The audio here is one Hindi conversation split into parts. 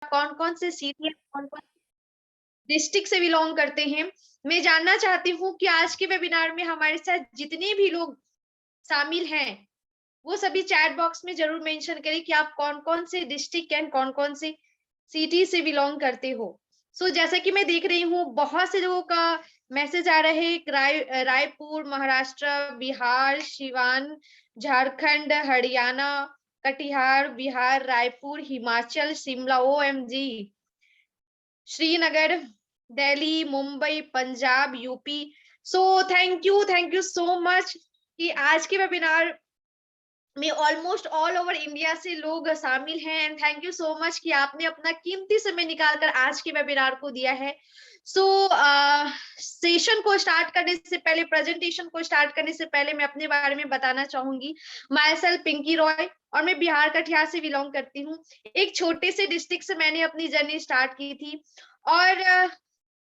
कौन कौन से सिटी, कौन कौन डिस्ट्रिक्ट से बिलोंग करते हैं। मैं जानना चाहती हूँ कि आज के वेबिनार में हमारे साथ जितने भी लोग शामिल हैं वो सभी चैट बॉक्स में जरूर मेंशन करें कि आप कौन कौन से डिस्ट्रिक्ट एंड कौन कौन से सिटी से बिलोंग करते हो। जैसा कि मैं देख रही हूँ बहुत से लोगों का मैसेज आ रहा है, Raipur, Maharashtra, Bihar, Siwan, Jharkhand, Haryana, Katihar, Bihar, Raipur, Himachal, Shimla, OMG, Srinagar, Delhi, Mumbai, Punjab, UP. Thank you so much कि आज के वेबिनार में ऑलमोस्ट ऑल ओवर इंडिया से लोग शामिल हैं। And thank you so much कि आपने अपना कीमती समय निकालकर आज के वेबिनार को दिया है। सेशन को स्टार्ट करने से पहले, प्रेजेंटेशन को स्टार्ट करने से पहले मैं अपने बारे में बताना चाहूंगी। माई सेल्फ पिंकी रॉय, और मैं बिहार कटिहार से बिलोंग करती हूँ। एक छोटे से डिस्ट्रिक्ट से मैंने अपनी जर्नी स्टार्ट की थी, और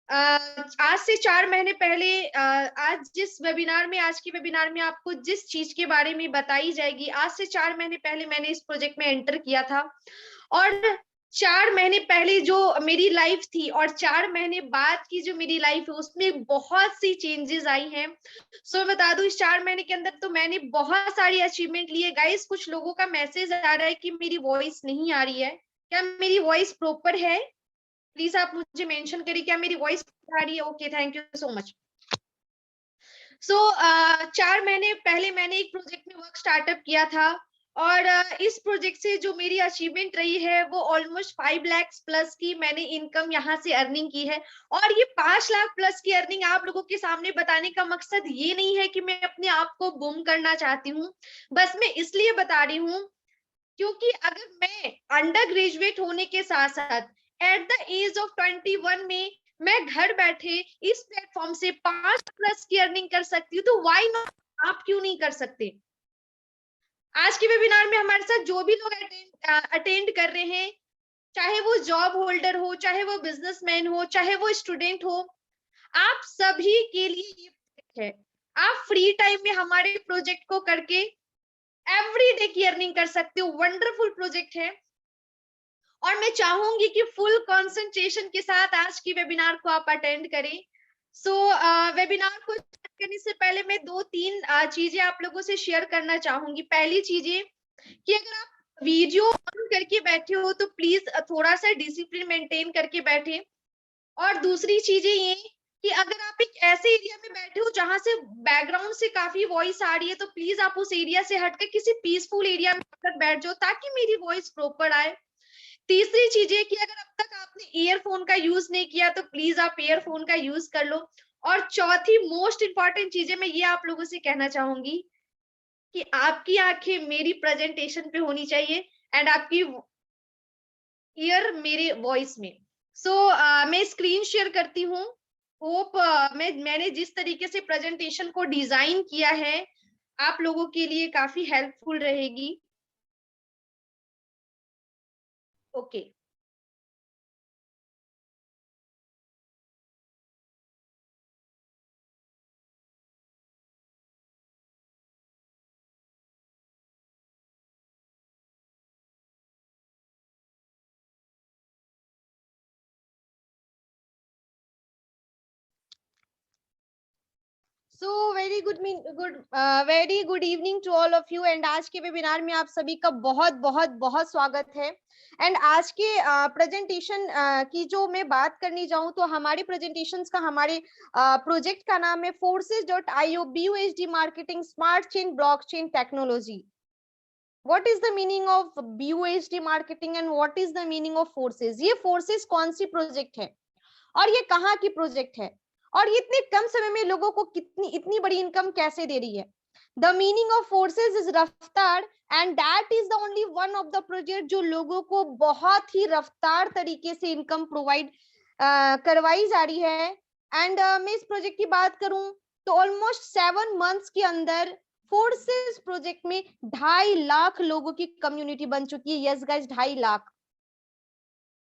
आज से 4 महीने पहले, आज के वेबिनार में आपको जिस चीज के बारे में बताई जाएगी, आज से 4 महीने पहले मैंने इस प्रोजेक्ट में एंटर किया था। और 4 महीने पहले जो मेरी लाइफ थी और 4 महीने बाद की जो मेरी लाइफ है उसमें बहुत सी चेंजेस आई हैं। मैं बता दूं, इस 4 महीने के अंदर तो मैंने बहुत सारी अचीवमेंट लिए। गाइस, कुछ लोगों का मैसेज आ रहा है कि मेरी वॉइस नहीं आ रही है। क्या मेरी वॉइस प्रॉपर है? प्लीज आप मुझे मेंशन करिए क्या मेरी वॉइस आ रही है। Okay, thank you so much. 4 महीने पहले मैंने एक प्रोजेक्ट में वर्क स्टार्टअप किया था, और इस प्रोजेक्ट से जो मेरी अचीवमेंट रही है वो ऑलमोस्ट 5 लाख प्लस की मैंने इनकम यहाँ से अर्निंग की है। और ये 5 लाख प्लस की अर्निंग आप लोगों के सामने बताने का मकसद ये नहीं है कि मैं अपने आप को बूम करना चाहती हूँ, बस मैं इसलिए बता रही हूँ क्योंकि अगर मैं अंडर ग्रेजुएट होने के साथ साथ एट द एज ऑफ 21 में मैं घर बैठे इस प्लेटफॉर्म से 5 प्लस की अर्निंग कर सकती हूँ, तो व्हाई नॉट, आप क्यों नहीं कर सकते? आज के वेबिनार में हमारे साथ जो भी लोग अटेंड कर रहे हैं, चाहे वो जॉब होल्डर हो, चाहे वो बिजनेसमैन हो, चाहे वो स्टूडेंट हो, आप सभी के लिए ये प्रोजेक्ट है। आप फ्री टाइम में हमारे प्रोजेक्ट को करके एवरी डे की अर्निंग कर सकते हो। वंडरफुल प्रोजेक्ट है, और मैं चाहूंगी कि फुल कंसंट्रेशन के साथ आज की वेबिनार को आप अटेंड करें। वेबिनार को स्टार्ट करने से पहले मैं 2-3 चीजें आप लोगों से शेयर करना चाहूंगी। पहली चीज ये कि अगर आप वीडियो ऑन करके बैठे हो तो प्लीज थोड़ा सा डिसिप्लिन मेंटेन करके बैठे। और दूसरी चीजें ये कि अगर आप एक ऐसे एरिया में बैठे हो जहां से बैकग्राउंड से काफी वॉइस आ रही है, तो प्लीज आप उस एरिया से हटकर किसी पीसफुल एरिया में बैठ जाओ ताकि मेरी वॉइस प्रॉपर आए। तीसरी चीज है कि अगर अब तक आपने ईयरफोन का यूज नहीं किया तो प्लीज आप ईयरफोन का यूज कर लो। और चौथी मोस्ट इंपॉर्टेंट चीज है, मैं ये आप लोगों से कहना चाहूंगी कि आपकी आंखें मेरी प्रेजेंटेशन पे होनी चाहिए एंड आपकी ईयर मेरे वॉइस में। मैं स्क्रीन शेयर करती हूँ। होप मैंने जिस तरीके से प्रेजेंटेशन को डिजाइन किया है आप लोगों के लिए काफी हेल्पफुल रहेगी। Okay, very good evening to all of you. And आज के वेबिनार में आप सभी का बहुत बहुत बहुत स्वागत है। एंड आज के प्रेजेंटेशन की जो मैं बात करनी चाहूँ तो हमारे प्रेजेंटेशंस का, हमारे प्रोजेक्ट का नाम है forces.io BUSD marketing smart chain blockchain technology. What is the meaning of BUSD marketing and what is the meaning of forces? ये forces कौन सी प्रोजेक्ट है और ये कहाँ की प्रोजेक्ट है और ये इतने कम समय में लोगों को इतनी बड़ी इनकम कैसे दे रही है? The meaning of forces is रफ्तार, and that is the only one of the project जो लोगों को बहुत ही रफ्तार तरीके से इनकम प्रोवाइड करवाई जा रही है। एंड मैं इस प्रोजेक्ट की बात करूं तो ऑलमोस्ट 7 मंथ्स के अंदर फोर्सेस प्रोजेक्ट में 2.5 लाख लोगों की कम्युनिटी बन चुकी है। Yes guys, 2.5 lakh.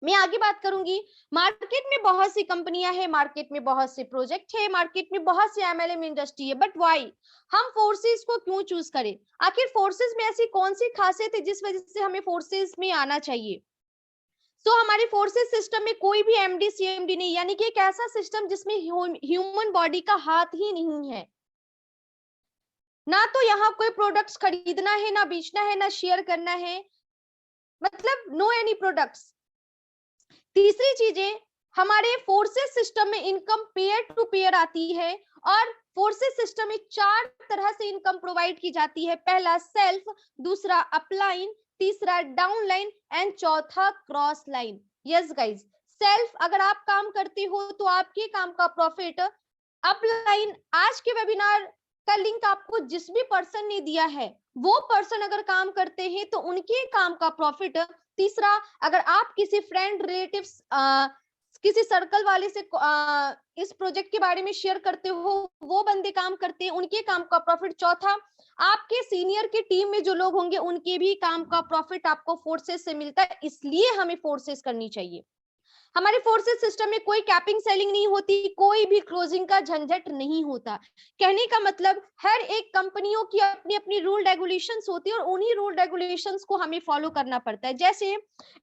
मैं आगे बात करूंगी। मार्केट में बहुत सी कंपनियां हैं, मार्केट में बहुत से प्रोजेक्ट है, मार्केट में बहुत सी MLM इंडस्ट्री है, बट व्हाई हम फोर्सेस को क्यों चूज करें? आखिर फोर्सेस में ऐसी कौन सी खासियत है जिस वजह से हमें फोर्सेस में आना चाहिए? सो हमारे फोर्सेस सिस्टम में कोई भी एमडी सीएमडी नहीं, यानी कि एक ऐसा सिस्टम जिसमें ह्यूमन बॉडी का हाथ ही नहीं है। ना तो यहाँ कोई प्रोडक्ट्स खरीदना है, ना बेचना है, ना शेयर करना है, मतलब नो एनी प्रोडक्ट्स। तीसरी चीजें, हमारे फोर्सेस सिस्टम में इनकम पेयर टू पेयर आती है, और फोर्सेस सिस्टम में 4 तरह से इनकम प्रोवाइड की जाती है। पहला सेल्फ, दूसरा अपलाइन, तीसरा डाउनलाइन एंड चौथा cross line. Yes guys, self अगर आप काम करते हो तो आपके काम का प्रॉफिट। अपलाइन, आज के वेबिनार का लिंक आपको जिस भी पर्सन ने दिया है वो पर्सन अगर काम करते हैं तो उनके काम का प्रॉफिट। तीसरा, अगर आप किसी फ्रेंड रिलेटिव्स किसी सर्कल वाले से इस प्रोजेक्ट के बारे में शेयर करते हो, वो बंदे काम करते हैं, उनके काम का प्रॉफिट। चौथा, आपके सीनियर के टीम में जो लोग होंगे उनके भी काम का प्रॉफिट आपको फोर्सेस से मिलता है, इसलिए हमें फोर्सेस करनी चाहिए। हमारे फोर्सेस सिस्टम में कोई कैपिंग सेलिंग नहीं होती, कोई भी क्लोजिंग का झंझट नहीं होता। कहने का मतलब, हर एक कंपनियों की अपनी अपनी रूल रेगुलेशंस होती है और उन्हीं रूल रेगुलेशंस को हमें फॉलो करना पड़ता है। जैसे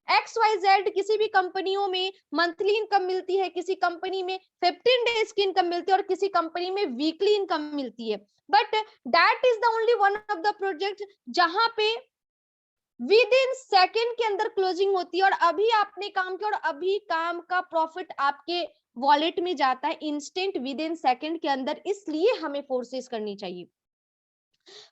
XYZ किसी भी कंपनियों में मंथली इनकम मिलती है, किसी कंपनी में 15 डेज की इनकम मिलती है और किसी कंपनी में वीकली इनकम मिलती है, but that is the only one of the project जहां पे विद इन सेकेंड के अंदर क्लोजिंग होती है और अभी आपने काम किया और अभी काम का प्रॉफिट आपके वॉलेट में जाता है इंस्टेंट, विद इन सेकेंड के अंदर। इसलिए हमें फोर्सेस करनी चाहिए।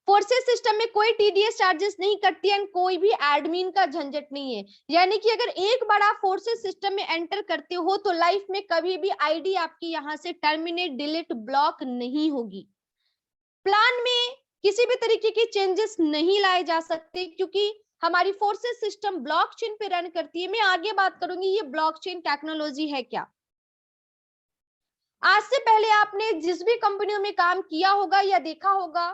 फोर्सेस सिस्टम में कोई टीडीएस चार्जेस नहीं कटती है, कोई भी एडमिन का झंझट नहीं है। यानी कि अगर एक बार आप फोर्सेस सिस्टम में एंटर करते हो तो लाइफ में कभी भी आईडी आपकी यहां से टर्मिनेट, डिलीट, ब्लॉक नहीं होगी। प्लान में किसी भी तरीके के चेंजेस नहीं लाए जा सकते, क्योंकि हमारी फोर्सेस सिस्टम ब्लॉकचेन पे रन करती है। मैं आगे बात करूंगी ये ब्लॉकचेन टेक्नोलॉजी है क्या। आज से पहले आपने जिस भी कंपनियों में काम किया होगा या देखा होगा,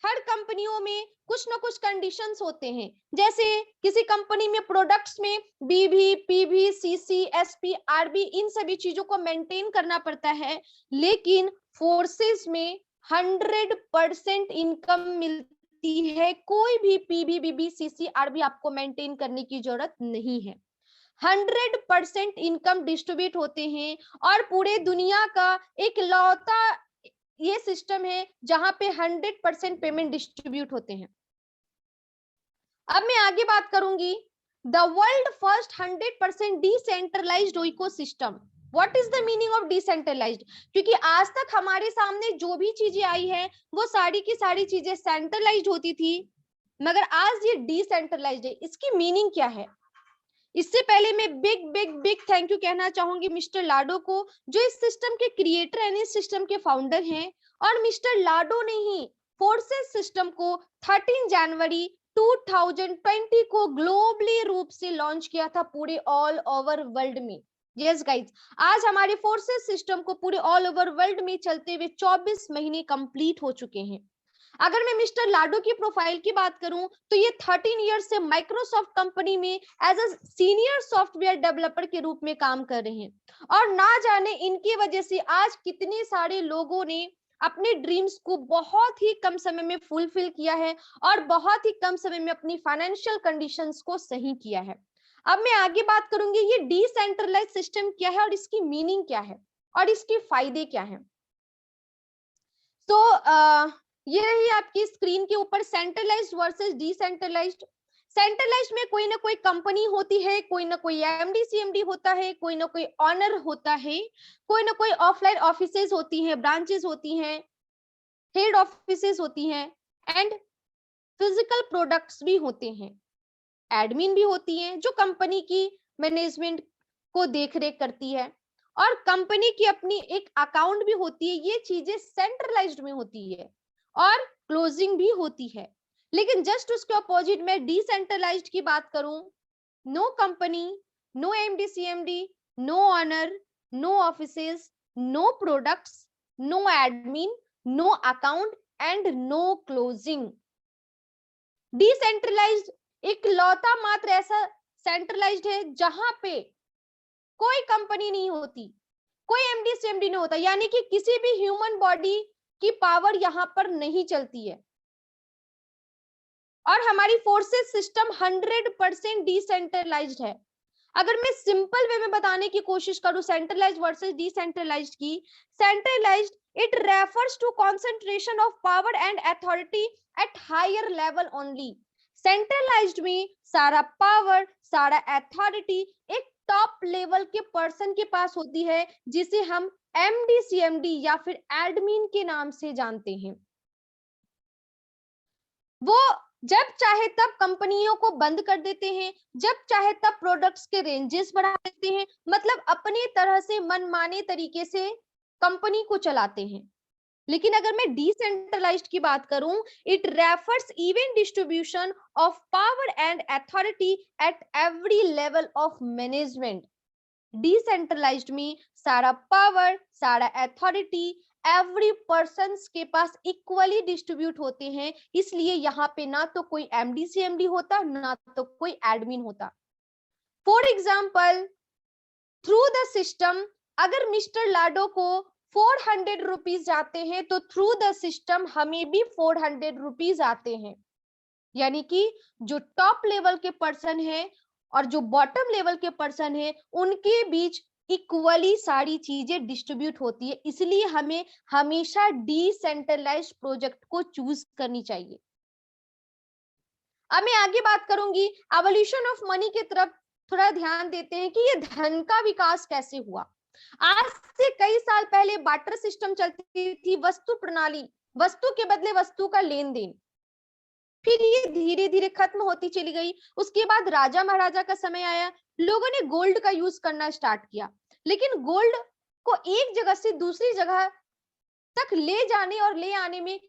हर कंपनियों में कुछ ना कुछ कंडीशंस होते हैं। जैसे किसी कंपनी में प्रोडक्ट्स में बीवी, पीवी, सीसी, एसपी, आरबी, इन सभी चीजों को मेंटेन करना पड़ता है, लेकिन फोर्सेस में 100% इनकम मिलती है। कोई भी पीवी, बीबी, सीसी, आरबी आपको मेंटेन करने की जरूरत नहीं है। 100% इनकम डिस्ट्रीब्यूट होते हैं और पूरे दुनिया का एक लौता ये सिस्टम है जहां पे 100% पेमेंट डिस्ट्रीब्यूट होते हैं। अब मैं आगे बात करूंगी, the world first 100% decentralised ecosystem. What is the meaning of decentralised? क्योंकि आज तक हमारे सामने जो भी चीजें आई है वो सारी की सारी चीजें सेंट्रलाइज्ड होती थी, मगर आज ये डिसेंट्रलाइज्ड है। इसकी मीनिंग क्या है? इससे पहले मैं big big big thank you कहना चाहूंगी मिस्टर लाडो को, जो इस सिस्टम के क्रिएटर एंड इस सिस्टम के फाउंडर हैं। और मिस्टर लाडो ने ही फोर्सेस सिस्टम को 13 जनवरी 2020 को ग्लोबली रूप से लॉन्च किया था पूरे ऑल ओवर वर्ल्ड में। यस गाइज, आज हमारे फोर्सेस सिस्टम को पूरे ऑल ओवर वर्ल्ड में चलते हुए 24 महीने कंप्लीट हो चुके हैं। अगर मैं मिस्टर लाडो की प्रोफाइल की बात करूं तो ये 13 ईयर्स से माइक्रोसॉफ्ट कंपनी में as a senior software developer के रूप में काम कर रहे हैं, और ना जाने इनकी वजह से आज कितने सारे लोगों ने अपने ड्रीम्स को बहुत ही कम समय में फुलफिल किया है और बहुत ही कम समय में अपनी फाइनेंशियल कंडीशंस को सही किया है। अब मैं आगे बात करूंगी ये डिसेंट्रलाइज्ड सिस्टम क्या है और इसकी मीनिंग क्या है और इसके फायदे क्या है। तो ये रही आपकी स्क्रीन के ऊपर सेंट्रलाइज्ड वर्सेस डिसेंट्रलाइज्ड। सेंट्रलाइज्ड में कोई ना कोई कंपनी होती है, कोई ना कोई एमडी सीएमडी होता है, कोई ना कोई ऑनर होता है, कोई ना कोई ऑफलाइन ऑफिसेज होती हैं, ब्रांचेस होती हैं, हेड ऑफिसेज होती हैं एंड फिजिकल प्रोडक्ट्स भी होते हैं, एडमिन भी होती हैं जो कंपनी की मैनेजमेंट को देखरेख करती है, और कंपनी की अपनी एक अकाउंट भी होती है। ये चीजें सेंट्रलाइज्ड में होती है और क्लोजिंग भी होती है। लेकिन जस्ट उसके अपोजिट में डिसेंट्रलाइज्ड की बात करूं, no company, no MD CMD, no owner, no offices, no products, no admin, no account and no closing. Decentralised एक लौता मात्र ऐसा सेंट्रलाइज्ड है जहां पे कोई कंपनी नहीं होती, कोई एमडी सीएमडी नहीं होता, यानी कि किसी भी ह्यूमन बॉडी की पावर यहां पर नहीं चलती है। और हमारी फोर्सेस सिस्टम 100% डिसेंट्रलाइज्ड है। अगर मैं सिंपल वे में बताने की कोशिश करूं सेंट्रलाइज्ड वर्सेस डिसेंट्रलाइज्ड की, centralised it refers to concentration of power and authority at higher level only. Centralised में सारा पावर, सारा अथॉरिटी एक टॉप लेवल के पर्सन के पास होती है, जिसे हम एमडी, सीएमडी या फिर एडमिन के नाम से जानते हैं। वो जब चाहे तब कंपनियों को बंद कर देते हैं, जब चाहे तब प्रोडक्ट्स के रेंजेस बढ़ा देते हैं, मतलब अपनी तरह से मनमाने तरीके से कंपनी को चलाते हैं। लेकिन अगर मैं डिसेंट्रलाइज्ड की बात करूं, it refers even distribution of power and authority at every level of management. Decentralised में सारा पावर, सारा अथॉरिटी एवरी पर्सन के पास इक्वली डिस्ट्रीब्यूट होते हैं, इसलिए यहाँ पे ना तो कोई एमडी सीएमडी होता, ना तो कोई एडमिन होता। For example, through the system, अगर मिस्टर लाडो को 400 रुपीज जाते हैं तो थ्रू द सिस्टम हमें भी 400 रुपीज आते हैं। यानी कि जो टॉप लेवल के पर्सन है और जो बॉटम लेवल के पर्सन है, उनके बीच इक्वली सारी चीजें डिस्ट्रीब्यूट होती है। इसलिए हमें हमेशा डिसेंट्रलाइज्ड प्रोजेक्ट को चूज करनी चाहिए। अब मैं आगे बात करूंगी एवोल्यूशन ऑफ मनी की तरफ। थोड़ा ध्यान देते हैं कि ये धन का विकास कैसे हुआ। आज से कई साल पहले बार्टर सिस्टम चलती थी, वस्तु प्रणाली, वस्तु के बदले वस्तु का लेन देन। फिर ये धीरे धीरे खत्म होती चली गई। उसके बाद राजा महाराजा का समय आया, लोगों ने गोल्ड का यूज करना स्टार्ट किया। लेकिन गोल्ड को एक जगह से दूसरी जगह तक ले जाने और ले आने में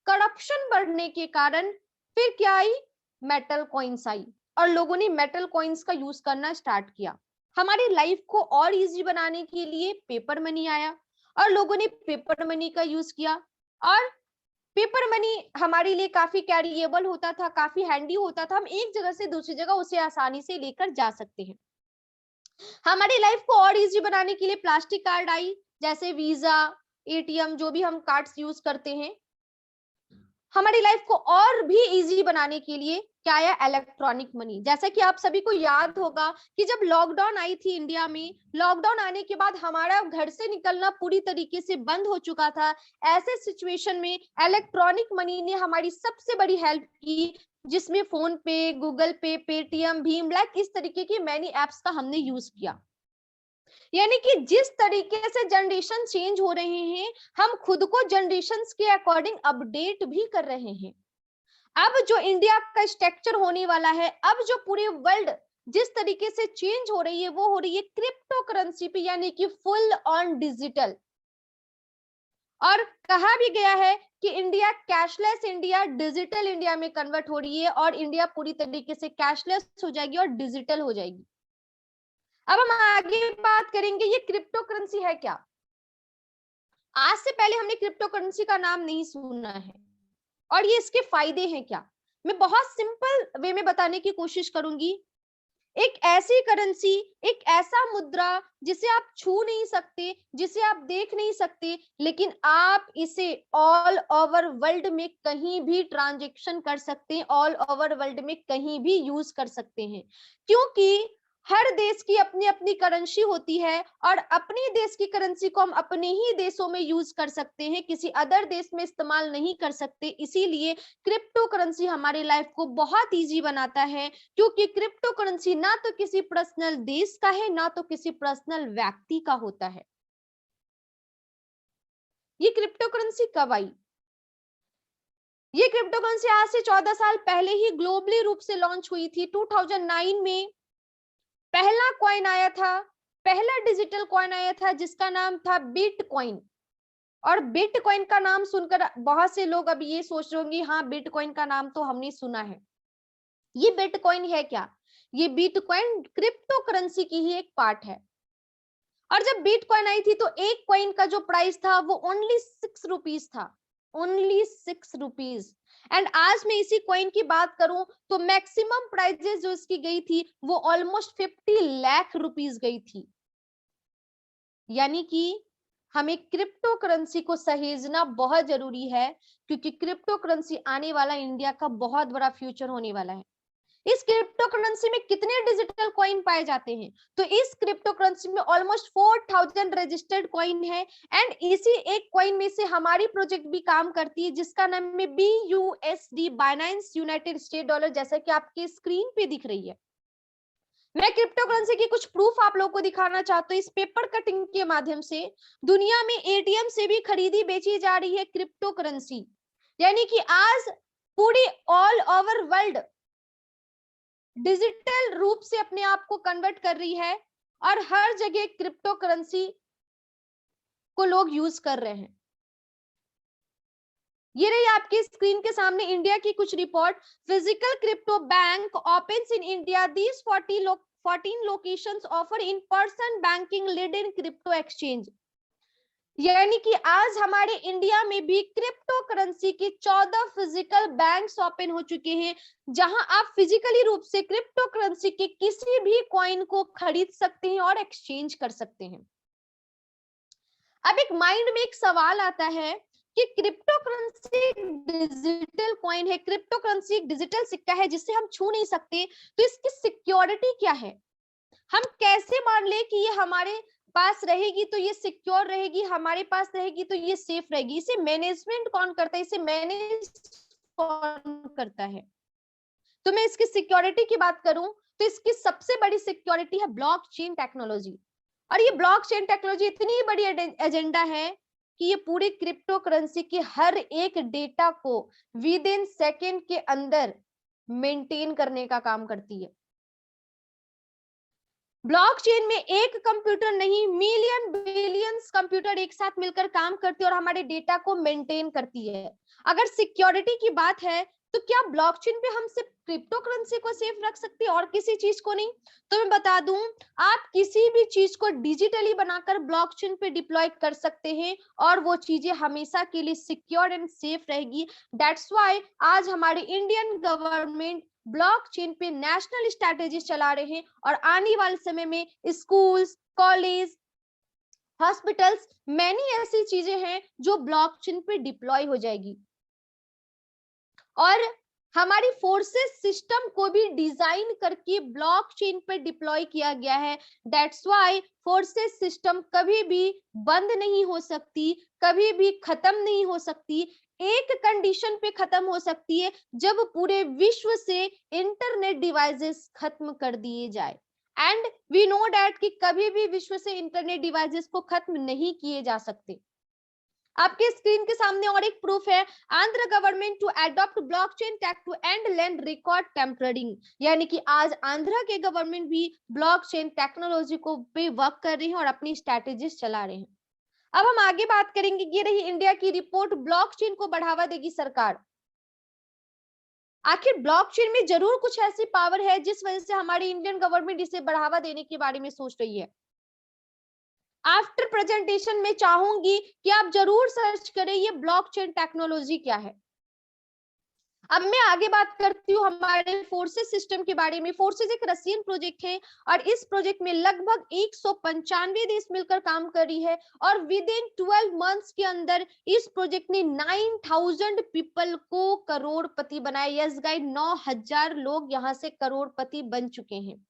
करप्शन बढ़ने के कारण फिर क्या आई, मेटल कॉइन्स आई और लोगों ने मेटल कॉइन्स का यूज करना स्टार्ट किया। हमारी लाइफ को और इजी बनाने के लिए पेपर मनी आया और लोगों ने पेपर मनी का यूज किया। और पेपर मनी हमारे लिए काफी कैरिएबल होता था, काफी हैंडी होता था, हम एक जगह से दूसरी जगह उसे आसानी से लेकर जा सकते हैं। हमारी लाइफ को और इजी बनाने के लिए प्लास्टिक कार्ड आई, जैसे वीजा, एटीएम, जो भी हम कार्ड्स यूज करते हैं। हमारी लाइफ को और भी इजी बनाने के लिए क्या आया, इलेक्ट्रॉनिक मनी। जैसा कि आप सभी को याद होगा कि जब लॉकडाउन आई थी इंडिया में, लॉकडाउन आने के बाद हमारा घर से निकलना पूरी तरीके से बंद हो चुका था। ऐसे सिचुएशन में इलेक्ट्रॉनिक मनी ने हमारी सबसे बड़ी हेल्प की, जिसमें फोन पे, गूगल पे, पेटीएम, भीम, लाइक इस तरीके की मैनी एप्स का हमने यूज किया। यानी कि जिस तरीके से जनरेशन चेंज हो रहे हैं, हम खुद को जनरेशन के अकॉर्डिंग अपडेट भी कर रहे हैं। अब जो इंडिया का स्ट्रक्चर होने वाला है, अब जो पूरे वर्ल्ड जिस तरीके से चेंज हो रही है, वो हो रही है क्रिप्टो करेंसी पे, यानी कि फुल ऑन डिजिटल। और कहा भी गया है कि India cashless India digital India में कन्वर्ट हो रही है और इंडिया पूरी तरीके से कैशलेस हो जाएगी और डिजिटल हो जाएगी। अब हम आगे बात करेंगे, ये क्रिप्टो करेंसी है क्या। आज से पहले हमने क्रिप्टो करेंसी का नाम नहीं सुना है और ये इसके फायदे हैं क्या, मैं बहुत सिंपल वे में बताने की कोशिश करूंगी। एक ऐसी करेंसी, एक ऐसा मुद्रा जिसे आप छू नहीं सकते, जिसे आप देख नहीं सकते, लेकिन आप इसे ऑल ओवर वर्ल्ड में कहीं भी ट्रांजैक्शन कर सकते हैं, ऑल ओवर वर्ल्ड में कहीं भी यूज कर सकते हैं। क्योंकि हर देश की अपनी अपनी करेंसी होती है और अपने देश की करेंसी को हम अपने ही देशों में यूज कर सकते हैं, किसी अदर देश में इस्तेमाल नहीं कर सकते। इसीलिए क्रिप्टो करेंसी हमारी लाइफ को बहुत इजी बनाता है, क्योंकि क्रिप्टो करेंसी ना तो किसी पर्सनल देश का है, ना तो किसी पर्सनल व्यक्ति का होता है। ये क्रिप्टो करेंसी कब आई? ये क्रिप्टो करेंसी आज से 14 साल पहले ही ग्लोबली रूप से लॉन्च हुई थी। 2009 में पहला कॉइन आया था, पहला डिजिटल कॉइन आया था जिसका नाम था बिटकॉइन। और बिटकॉइन का नाम सुनकर बहुत से लोग अभी ये सोच रहे होंगे, हाँ बिटकॉइन का नाम तो हमने सुना है। ये बिटकॉइन है क्या? ये बिटकॉइन क्रिप्टो करेंसी की ही एक पार्ट है। और जब बिटकॉइन आई थी तो एक कॉइन का जो प्राइस था वो ओनली 6 रुपीज था, ओनली 6 रुपीज। एंड आज मैं इसी कॉइन की बात करूं तो मैक्सिमम प्राइजेस जो इसकी गई थी वो ऑलमोस्ट 50 लाख रुपीज गई थी। यानी कि हमें क्रिप्टो करेंसी को सहेजना बहुत जरूरी है, क्योंकि क्रिप्टो करेंसी आने वाला इंडिया का बहुत बड़ा फ्यूचर होने वाला है। इस क्रिप्टो करेंसी में कितने डिजिटल कॉइन पाए जाते हैं? तो इस क्रिप्टो करेंसी में ऑलमोस्ट 4000 रजिस्टर्ड कॉइन है एंड इसी एक कॉइन में से हमारी प्रोजेक्ट भी काम करती है जिसका नाम है BUSD, Binance United state dollar, जैसा कि आपकी स्क्रीन पे दिख रही है। मैं क्रिप्टो करेंसी की कुछ प्रूफ आप लोगों को दिखाना चाहता हूँ। इस पेपर कटिंग के माध्यम से दुनिया में ATM से भी खरीदी बेची जा रही है क्रिप्टो करेंसी, यानी कि आज पूरी ऑल ओवर वर्ल्ड डिजिटल रूप से अपने आप को कन्वर्ट कर रही है और हर जगह क्रिप्टो करेंसी को लोग यूज कर रहे हैं। ये रही आपकी स्क्रीन के सामने इंडिया की कुछ report. Physical crypto bank opens in India, these 14 locations offer in person banking lead in crypto exchange. यानी कि आज हमारे इंडिया में भी क्रिप्टो करेंसी के 14 फिजिकल बैंक्स ओपन हो चुके हैं जहां आप फिजिकली रूप से क्रिप्टो करेंसी के किसी भी कॉइन को खरीद सकते हैं और एक्सचेंज कर सकते हैं। अब एक माइंड में एक सवाल आता है कि क्रिप्टो करेंसी डिजिटल कॉइन है, क्रिप्टो करेंसी एक डिजिटल सिक्का है जिसे हम छू नहीं सकते, तो इसकी सिक्योरिटी क्या है? हम कैसे मान ले कि ये हमारे पास रहेगी तो ये सिक्योर रहेगी, हमारे पास रहेगी तो ये सेफ रहेगी? इसे मैनेजमेंट कौन करता है, इसे मैनेज कौन करता है? तो मैं इसकी सिक्योरिटी की बात करूं तो इसकी सबसे बड़ी सिक्योरिटी है ब्लॉकचेन टेक्नोलॉजी। और ये ब्लॉकचेन टेक्नोलॉजी इतनी बड़ी एजेंडा है कि ये पूरी क्रिप्टो करेंसी के हर एक डेटा को विद इन सेकेंड के अंदर मेंटेन करने का काम करती है। ब्लॉकचेन में एक कंप्यूटर नहीं, मिलियन बिलियंस कंप्यूटर एक साथ मिलकर काम करते हैं और हमारे डेटा को मेंटेन करती है। अगर सिक्योरिटी की बात है तो क्या ब्लॉकचेन पे हम सिर्फ क्रिप्टो करेंसी को सेफ रख सकते हैं और किसी चीज को नहीं? तो मैं बता दूं, आप किसी भी चीज को डिजिटली बनाकर ब्लॉकचेन पे डिप्लॉय कर सकते हैं और वो चीजें हमेशा के लिए सिक्योर एंड सेफ रहेगी। दैट्स व्हाई आज हमारे इंडियन गवर्नमेंट ब्लॉकचेन पे नेशनल स्ट्रैटेजी चला रहे हैं और आने वाले समय में स्कूल्स, कॉलेज, हॉस्पिटल्स, मैनी ऐसी चीजें हैं जो ब्लॉकचेन पे डिप्लॉय हो जाएगी। और हमारी फोर्सेस सिस्टम को भी डिजाइन करके ब्लॉकचेन पे डिप्लॉय किया गया है। दैट्स व्हाई फोर्सेस सिस्टम कभी भी बंद नहीं हो सकती, कभी भी खत्म नहीं हो सकती। एक कंडीशन पे खत्म हो सकती है जब पूरे विश्व से इंटरनेट डिवाइसेस खत्म कर दिए जाए। एंड वी नो दैट कि कभी भी विश्व से इंटरनेट डिवाइसेस को खत्म नहीं किए जा सकते। आपके स्क्रीन के सामने और एक प्रूफ है, Andhra government to adopt blockchain tech to end land record tampering. यानी कि आज आंध्र के गवर्नमेंट भी ब्लॉकचेन टेक्नोलॉजी को पे वर्क कर रही है और अपनी स्ट्रैटेजीज चला रहे हैं। अब हम आगे बात करेंगे, ये रही इंडिया की रिपोर्ट, ब्लॉकचेन को बढ़ावा देगी सरकार। आखिर ब्लॉकचेन में जरूर कुछ ऐसी पावर है जिस वजह से हमारी इंडियन गवर्नमेंट इसे बढ़ावा देने के बारे में सोच रही है। आफ्टर प्रेजेंटेशन में चाहूंगी कि आप जरूर सर्च करें ये ब्लॉकचेन टेक्नोलॉजी क्या है। अब मैं आगे बात करती हूँ हमारे फोर्सेस सिस्टम के बारे में। फोर्सेस एक रशियन प्रोजेक्ट है और इस प्रोजेक्ट में लगभग 195 देश मिलकर काम कर रही है और विद इन 12 मंथ्स के अंदर इस प्रोजेक्ट ने 9000 पीपल को करोड़पति बनाया। यस गाइस, 9000 लोग यहाँ से करोड़पति बन चुके हैं।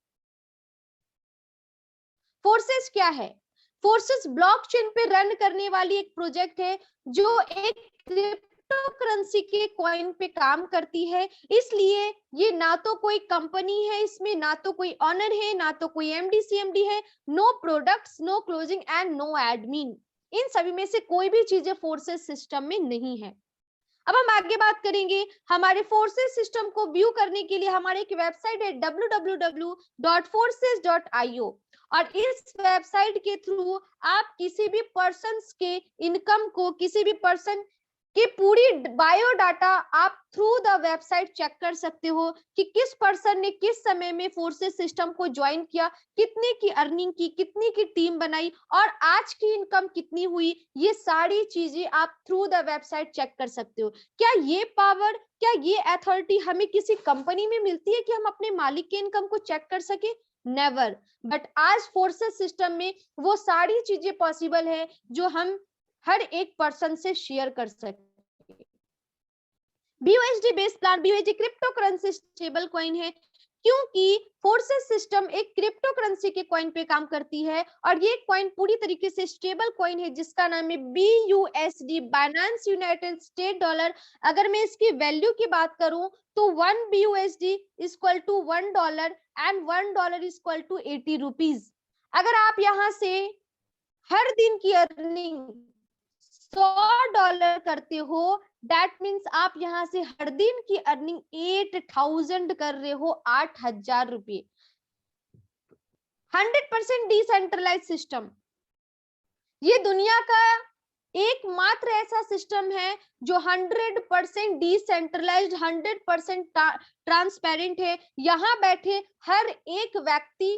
फोर्सेस क्या है? फोर्सेस ब्लॉकचेन पे रन करने वाली एक प्रोजेक्ट है जो एक क्रिप्टो करेंसी के कॉइन पे काम करती है। इसलिए ये ना तो कोई कंपनी है, इसमें ना तो कोई ऑनर है, ना तो कोई एमडी सीएमडी है, no products, no closing and no admin. इन सभी में से कोई भी चीजें फोर्सेस सिस्टम में नहीं है। अब हम आगे बात करेंगे, हमारे फोर्सेस सिस्टम को व्यू करने के लिए हमारे एक वेबसाइट है www.forces.io और इस वेबसाइट के थ्रू आप किसी भी पर्सन के इनकम को, किसी भी पर्सन की पूरी बायोडाटा आप थ्रू द वेबसाइट चेक कर सकते हो कि किस पर्सन ने किस समय में फोर्सेस सिस्टम को ज्वाइन किया, कितने की अर्निंग की, कितनी की टीम बनाई और आज की इनकम कितनी हुई। ये सारी चीजें आप थ्रू द वेबसाइट चेक कर सकते हो। क्या ये पावर, क्या ये अथॉरिटी हमें किसी कंपनी में मिलती है कि हम अपने मालिक के इनकम को चेक कर सके? नेवर। बट आज फोर्सेस सिस्टम में वो सारी चीजें पॉसिबल है जो हम हर एक पर्सन से शेयर कर सके। BUSD based plan, BUSD crypto currency stable coin है क्योंकि फोर्सेस सिस्टम एक क्रिप्टो करेंसी के कॉइन पे काम करती है और ये कॉइन पूरी तरीके से स्टेबल कॉइन है जिसका नाम है BUSD, Binance United state dollar. अगर मैं इसकी वैल्यू की बात करूं तो 1 BUSD equal to $1 and $1 equal to 80 rupees. अगर आप यहाँ से हर दिन की अर्निंग $100 करते हो, दैट मीन्स आप यहाँ से हर दिन की अर्निंग 8000 कर रहे हो, 8000 रुपये। 100% डिसेंट्रलाइज सिस्टम, ये दुनिया का एकमात्र ऐसा सिस्टम है जो 100% डिसेंट्रलाइज्ड, 100% ट्रांसपेरेंट है। यहाँ बैठे हर एक व्यक्ति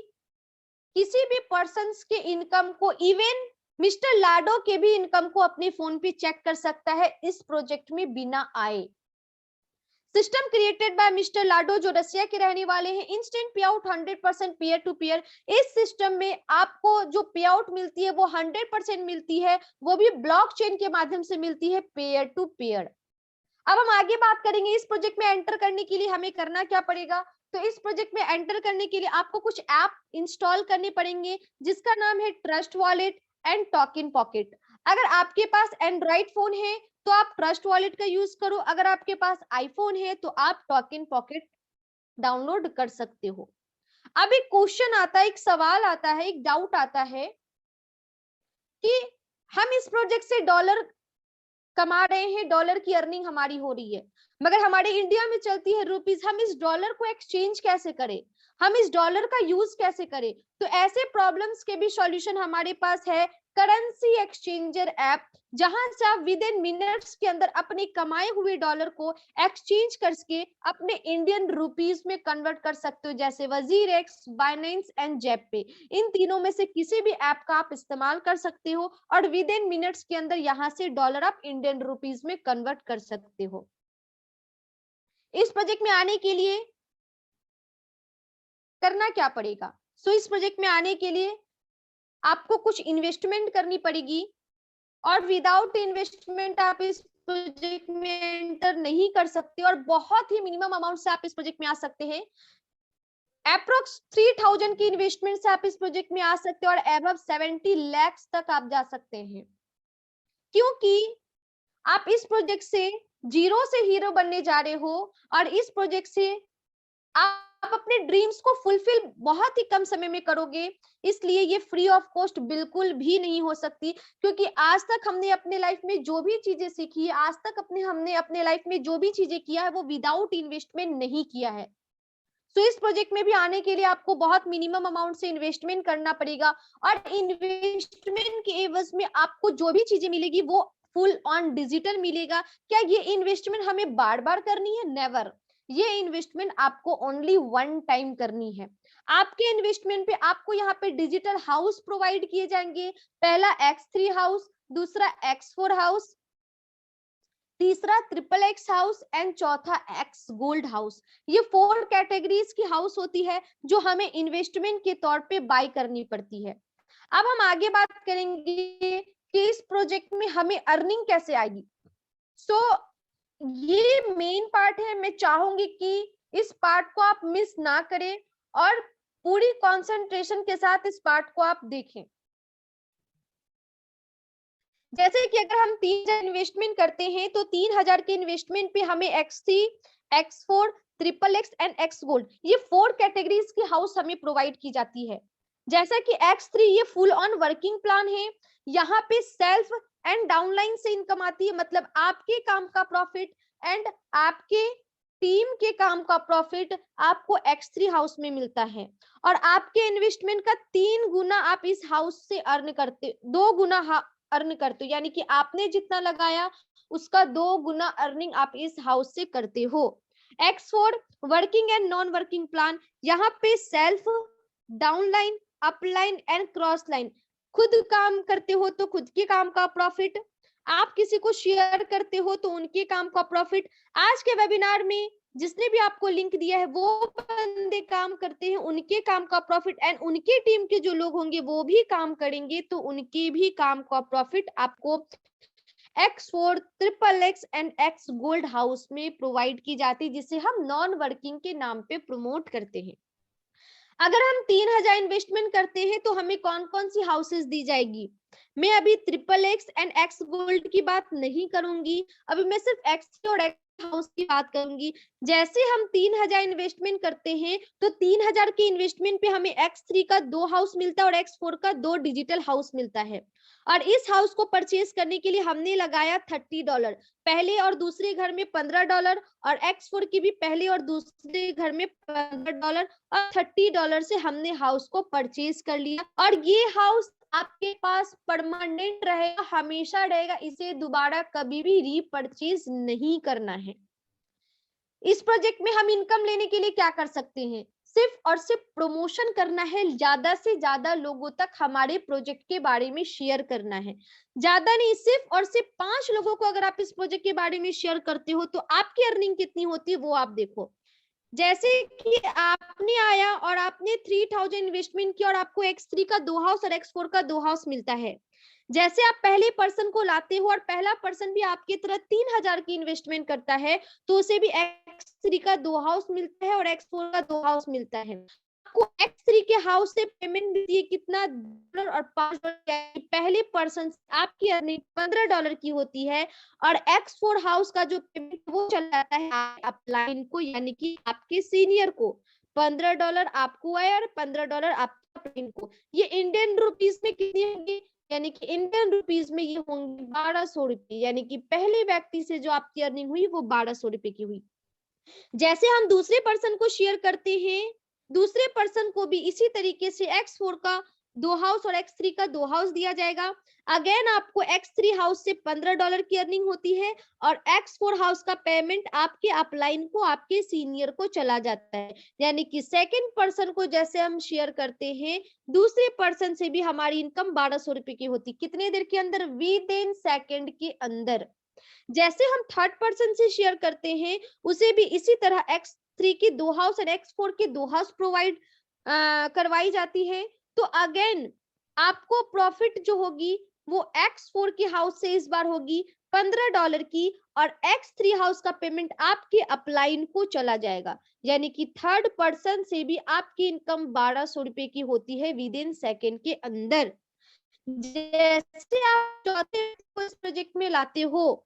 किसी भी पर्सन के इनकम को, इवन मिस्टर लाडो के भी इनकम को अपने फोन पे चेक कर सकता है इस प्रोजेक्ट में बिना आए। सिस्टम क्रिएटेड बाय मिस्टर लाडो जो रसिया के रहने वाले हैं। इंस्टेंट पे आउट 100% पीयर टू पीयर। इस सिस्टम में आपको जो पे आउट मिलती है वो 100% मिलती है, वो भी ब्लॉकचेन के माध्यम से मिलती है, पेयर टू पेयर। अब हम आगे बात करेंगे इस प्रोजेक्ट में एंटर करने के लिए हमें करना क्या पड़ेगा। तो इस प्रोजेक्ट में एंटर करने के लिए आपको कुछ ऐप इंस्टॉल करने पड़ेंगे जिसका नाम है trust wallet and token pocket. अगर आपके पास एंड्रॉइड फोन है तो आप ट्रस्ट वॉलेट का यूज करो, अगर आपके पास आईफोन है तो आप टोकन पॉकेट डाउनलोड कर सकते हो। अब एक क्वेश्चन आता है, एक सवाल आता है, एक डाउट आता है कि हम इस प्रोजेक्ट से डॉलर कमा रहे हैं, डॉलर की अर्निंग हमारी हो रही है, मगर हमारे इंडिया में चलती है रुपीस, हम इस डॉलर को एक्सचेंज कैसे करें, हम इस डॉलर का यूज कैसे करें। तो ऐसे प्रॉब्लम्स के भी सॉल्यूशन हमारे पास है करेंसी एक्सचेंजर ऐप, जहां से आप विद इन मिनट्स के अंदर अपने कमाए हुए डॉलर को एक्सचेंज करके अपने इंडियन रुपीस में कन्वर्ट कर सकते हो, जैसे वजीरेक्स, बाइनेंस एंड जेपे। इन तीनों में से किसी भी ऐप का आप इस्तेमाल कर सकते हो और विद इन मिनट्स के अंदर यहाँ से डॉलर आप इंडियन रुपीस में कन्वर्ट कर सकते हो। इस प्रोजेक्ट में आने के लिए करना क्या पड़ेगा। सो इस प्रोजेक्ट में आने के लिए आपको कुछ इन्वेस्टमेंट करनी पड़ेगी और विदाउट इन्वेस्टमेंट आप इस प्रोजेक्ट में एंटर नहीं कर सकते और बहुत ही मिनिमम अमाउंट से आप इस प्रोजेक्ट में आ सकते हैं। अप्रोक्स 3000 की इन्वेस्टमेंट से आप इस प्रोजेक्ट में आ सकते हैं और एबव 70 लाख तक आप जा सकते हैं, क्योंकि आप इस प्रोजेक्ट से जीरो से हीरो बनने जा रहे हो और इस प्रोजेक्ट से आप अपने ड्रीम्स को फुलफिल बहुत ही कम समय में करोगे। इसलिए ये फ्री ऑफ कॉस्ट बिल्कुल भी नहीं हो सकती, क्योंकि आज तक हमने अपने लाइफ में जो भी चीजें सीखी है, आज तक हमने अपने लाइफ में जो भी चीजें किया है वो विदाउट इन्वेस्टमेंट नहीं किया है। तो इस प्रोजेक्ट में भी आने के लिए आपको बहुत मिनिमम अमाउंट से इन्वेस्टमेंट करना पड़ेगा और इन्वेस्टमेंट के एवज में आपको जो भी चीजें मिलेगी वो फुल ऑन डिजिटल मिलेगा। क्या ये इन्वेस्टमेंट हमें बार बार करनी है? नेवर। ये इन्वेस्टमेंट आपको ओनली वन टाइम करनी है। आपके इन्वेस्टमेंट पे आपको यहाँ पे डिजिटल हाउस प्रोवाइड किए जाएंगे। पहला X3 हाउस, दूसरा X4 हाउस, तीसरा XXX हाउस एंड चौथा X गोल्ड हाउस। ये 4 कैटेगरीज की हाउस होती है जो हमें इन्वेस्टमेंट के तौर पे बाय करनी पड़ती है। अब हम आगे बात करेंगे कि इस प्रोजेक्ट में हमें अर्निंग कैसे आएगी। सो ये मेन पार्ट है। मैं चाहूंगी कि इस पार्ट को आप मिस ना करें और पूरी कंसंट्रेशन के साथ इस पार्ट को आप देखें। जैसे कि अगर हम 3000 इन्वेस्टमेंट करते हैं तो 3000 के इन्वेस्टमेंट पे हमें X3, X4, XXX and X gold, ये 4 कैटेगरीज की हाउस हमें प्रोवाइड की जाती है। जैसा कि X3 ये फुल ऑन वर्किंग प्लान है, यहाँ पे सेल्फ एंड डाउनलाइन से इनकम आती है, मतलब आपके काम का प्रॉफिट एंड आपके टीम के काम का प्रॉफिट आपको X3 हाउस में मिलता है और आपके इन्वेस्टमेंट का 3 गुना आप इस हाउस से अर्न करते, 2 गुना अर्न करते हो, यानी कि आपने जितना लगाया उसका 2 गुना अर्निंग आप इस हाउस से करते हो। X4 working and non working plan, यहाँ पे self, downline, upline and cross line, खुद काम करते हो तो खुद के काम का प्रॉफिट, आप किसी को शेयर करते हो तो उनके काम का प्रॉफिट। आज के वेबिनार में जिसने भी आपको लिंक दिया है वो बंदे काम करते हैं, उनके काम का प्रॉफिट एंड उनके टीम के जो लोग होंगे वो भी काम करेंगे तो उनके भी काम का प्रॉफिट आपको X4, triple x and x gold house में प्रोवाइड की जाती है, जिसे हम नॉन वर्किंग के नाम पे प्रमोट करते हैं। अगर हम 3,000 इन्वेस्टमेंट करते हैं तो हमें कौन कौन सी हाउसेस दी जाएगी? मैं अभी triple x and x gold की बात नहीं करूंगी, अभी मैं सिर्फ एक्स और एक्स हाउस की बात करूंगी। जैसे हम 3,000 इन्वेस्टमेंट करते हैं तो 3,000 के इन्वेस्टमेंट पे हमें X3 का 2 हाउस मिलता है और X4 का 2 डिजिटल हाउस मिलता है। और इस हाउस को परचेज करने के लिए हमने लगाया $30, पहले और दूसरे घर में $15 और X4 की भी पहले और दूसरे घर में $15 और $30 से हमने हाउस को परचेज कर लिया। और ये हाउस आपके पास परमानेंट रहेगा, हमेशा रहेगा, इसे दोबारा कभी भी रीपरचेज नहीं करना है। इस प्रोजेक्ट में हम इनकम लेने के लिए क्या कर सकते हैं? सिर्फ और सिर्फ प्रमोशन करना है, ज्यादा से ज्यादा लोगों तक हमारे प्रोजेक्ट के बारे में शेयर करना है। ज्यादा नहीं, सिर्फ और सिर्फ 5 लोगों को अगर आप इस प्रोजेक्ट के बारे में शेयर करते हो तो आपकी अर्निंग कितनी होती है वो आप देखो। जैसे कि आपने आया और आपने 3,000 इन्वेस्टमेंट किया और आपको X3 का 2 हाउस और X4 का 2 हाउस मिलता है। जैसे आप पहले पर्सन को लाते हो और पहला पर्सन भी आपकी तरह 3,000 की इन्वेस्टमेंट करता है तो उसे भी X3 का 2 हाउस मिलता है और X4 का 2 हाउस मिलता है। आपको X3 के हाउस से पेमेंट मिलती है कितना? $2 और $5। पहले पर्सन से आपकी अर्निंग $15 की होती है और X4 हाउस का जो पेमेंट वो चला जाता है अपलाइन को, यानी कि आपके सीनियर को। $15 आपको आया और $15 आपका को। ये इंडियन रुपीस में कितनी होंगी? यानी कि इंडियन रुपीस में ये होंगे 1,200 रुपए, यानी कि पहले व्यक्ति से जो आपकी अर्निंग हुई वो 1,200 रुपए की हुई। जैसे हम दूसरे पर्सन को शेयर करते हैं, दूसरे पर्सन को भी इसी तरीके से X4 का 2 हाउस और X3 का 2 हाउस दिया जाएगा। अगेन आपको X3 हाउस से $15 की अर्निंग होती है और X4 हाउस का पेमेंट आपके अपलाइन को, आपके सीनियर को चला जाता है। यानी कि सेकंड पर्सन को जैसे हम शेयर करते हैं, दूसरे पर्सन से भी हमारी इनकम 1,200 रुपए की होती। कितने देर के अंदर? विद इन सेकंड के अंदर। जैसे हम थर्ड पर्सन से शेयर करते हैं, उसे भी इसी तरह X3 की 2 हाउस और X4 के 2 हाउस प्रोवाइड करवाई जाती है। तो अगेन आपको प्रॉफिट जो होगी वो X4 के हाउस से इस बार होगी $15 की और X3 हाउस का पेमेंट आपके अपलाइन को चला जाएगा। यानी कि थर्ड पर्सन से भी आपकी इनकम 1,200 रुपए की होती है विद इन सेकेंड के अंदर। जैसे आप चौथे को इस प्रोजेक्ट में लाते हो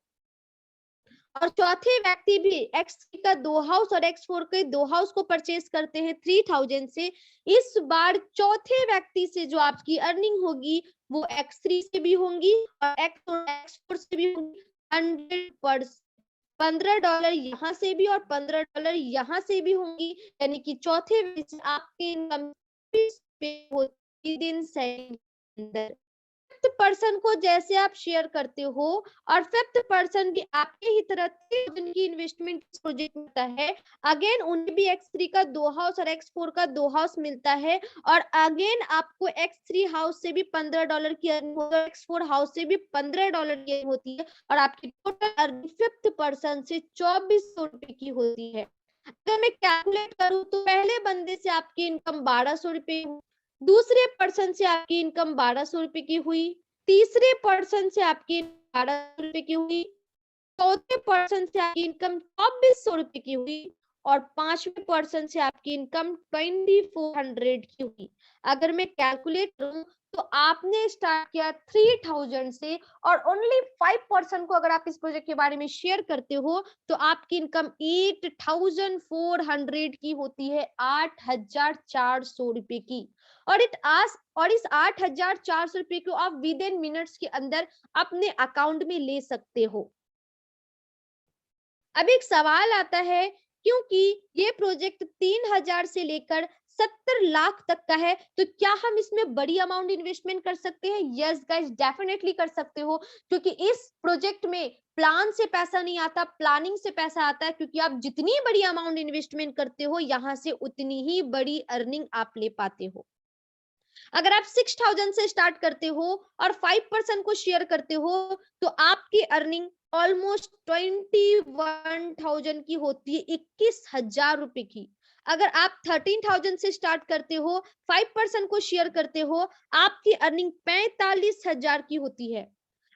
और चौथे व्यक्ति भी X3 का 2 हाउस और X4 के 2 हाउस को परचेज करते हैं 3,000 से, इस बार चौथे व्यक्ति से जो आपकी अर्निंग होगी वो X3 से भी होंगी और X4 से भी होंगी। 100% $15 यहाँ से भी और $15 यहाँ से भी होंगी। यानी कि चौथे व्यक्ति से आपकी इनकम दिन से अंदर फिफ्थ पर्सन को जैसे आप शेयर करते हो और फिफ्थ पर्सन भी आपके ही तरह 3,000 की इन्वेस्टमेंट प्रोजेक्ट मिलता है, अगेन उन्हें भी X3 का 2 हाउस और X4 का 2 हाउस मिलता है और अगेन आपको X3 हाउस से भी $15 की अर्निंग होती है, X4 हाउस से भी $15 की अर्निंग होती है और आपकी टोटल अर्निंग फिफ्थ पर्सन से 2,400 रुपए की होती है। अगर मैं कैलकुलेट करूं तो पहले बंदे से आपकी इनकम 1,200 रुपए, दूसरे पर्सन से आपकी इनकम 1,200 रुपए की हुई, तीसरे पर्सन से आपकी 1,200 रुपए की हुई, चौथे पर्सन से आपकी इनकम 2,400 रुपए की हुई और पांचवें पर्सन से आपकी इनकम 2,400 की हुई। अगर मैं कैलकुलेट करूं तो आपने स्टार्ट किया 3,000 से और ओनली 5% को अगर आप इस प्रोजेक्ट के बारे में शेयर करते हो तो आपकी इनकम 8,400 की होती है, 8,400 रुपए की। और इस 8,400 रुपए को आप विद इन मिनट्स के अंदर अपने अकाउंट में ले सकते हो। अब एक सवाल आता है, क्योंकि ये प्रोजेक्ट 3,000 से लेकर 70 लाख तक का है तो क्या हम इसमें बड़ी अमाउंट इन्वेस्टमेंट कर सकते हैं? यस गाइस, डेफिनेटली कर सकते हो, क्योंकि इस प्रोजेक्ट में प्लान से पैसा नहीं आता, प्लानिंग से पैसा आता है, क्योंकि आप जितनी बड़ी अमाउंट इन्वेस्टमेंट करते हो यहाँ से उतनी ही बड़ी अर्निंग आप ले पाते हो। अगर आप 6,000 से स्टार्ट करते हो और 5% को शेयर करते हो तो आपकी अर्निंग ऑलमोस्ट 21,000 की होती है, 21,000 रुपए की। अगर आप 13,000 से स्टार्ट करते हो, 5% को शेयर करते हो, आपकी अर्निंग 45,000 की होती है।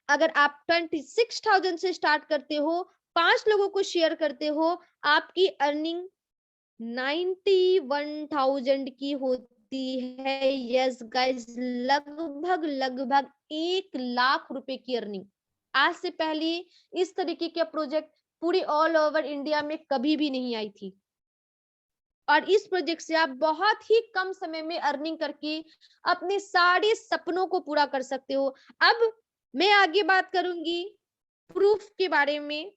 अगर आप 26,000 से स्टार्ट करते हो, 5 लोगों को शेयर करते हो, आपकी अर्निंग 91,000 की होती है। यस गाइस, लगभग लगभग 1,00,000 रुपए की अर्निंग। आज से पहले इस तरीके के प्रोजेक्ट पूरी ऑल ओवर इंडिया में कभी भी नहीं आई थी, और इस प्रोजेक्ट से आप बहुत ही कम समय में अर्निंग करके अपने सारे सपनों को पूरा कर सकते हो। अब मैं आगे बात करूंगी प्रूफ के बारे में,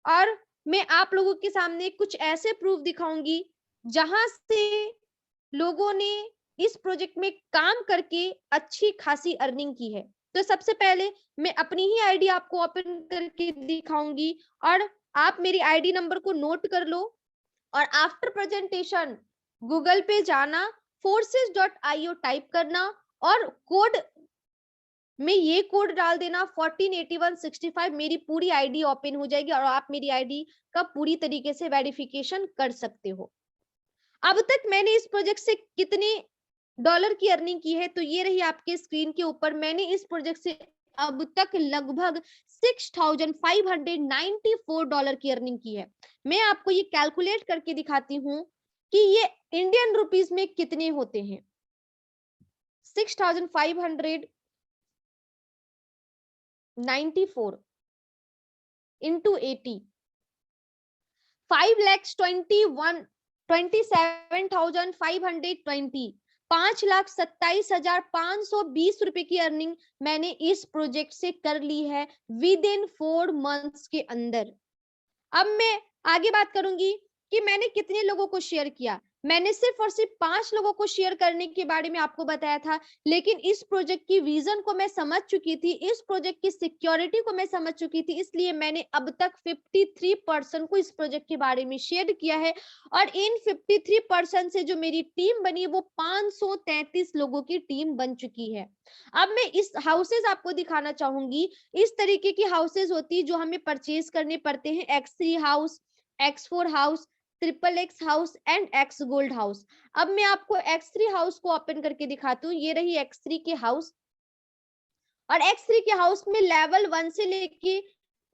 और मैं आप लोगों के सामने कुछ ऐसे प्रूफ दिखाऊंगी जहां से लोगों ने इस प्रोजेक्ट में काम करके अच्छी खासी अर्निंग की है। तो सबसे पहले मैं अपनी ही आईडी आपको ओपन करके दिखाऊंगी, और आप मेरी आईडी नंबर को नोट कर लो, और आफ्टर प्रेजेंटेशन गूगल पे जाना, forces.io टाइप करना, और कोड में ये कोड डाल देना 148165, मेरी पूरी आईडी ओपन हो जाएगी और आप मेरी आईडी का पूरी तरीके से वेरिफिकेशन कर सकते हो। अब तक मैंने इस प्रोजेक्ट से कितने डॉलर की अर्निंग की है, तो ये रही आपके स्क्रीन के ऊपर। मैंने इस प्रोजेक्ट से अब तक लगभग 6,594 डॉलर की अर्निंग की है। मैं आपको ये कैलकुलेट करके दिखाती हूँ कि ये इंडियन रुपीस में कितने होते हैं। 6,594 into 80, 5,27,520, 5,27,520 रुपए की अर्निंग मैंने इस प्रोजेक्ट से कर ली है विद इन 4 मंथ्स के अंदर। अब मैं आगे बात करूंगी कि मैंने कितने लोगों को शेयर किया। मैंने सिर्फ और सिर्फ 5 लोगों को शेयर करने के बारे में आपको बताया था, लेकिन इस प्रोजेक्ट की विजन को मैं समझ चुकी थी, इस प्रोजेक्ट की सिक्योरिटी को मैं समझ चुकी थी, इसलिए मैंने अब तक 53% को इस प्रोजेक्ट के बारे में शेयर किया है, और इन 53% से जो मेरी टीम बनी वो 533 लोगों की टीम बन चुकी है। अब मैं इस हाउसेस आपको दिखाना चाहूंगी। इस तरीके की हाउसेस होती है जो हमें परचेज करने पड़ते हैं, X3 house, X4 house, XXX house and X gold house. अब मैं आपको X3 हाउस को ओपन करके दिखाती हूँ। ये रही X3 के हाउस, और X3 के हाउस में लेवल 1 से लेके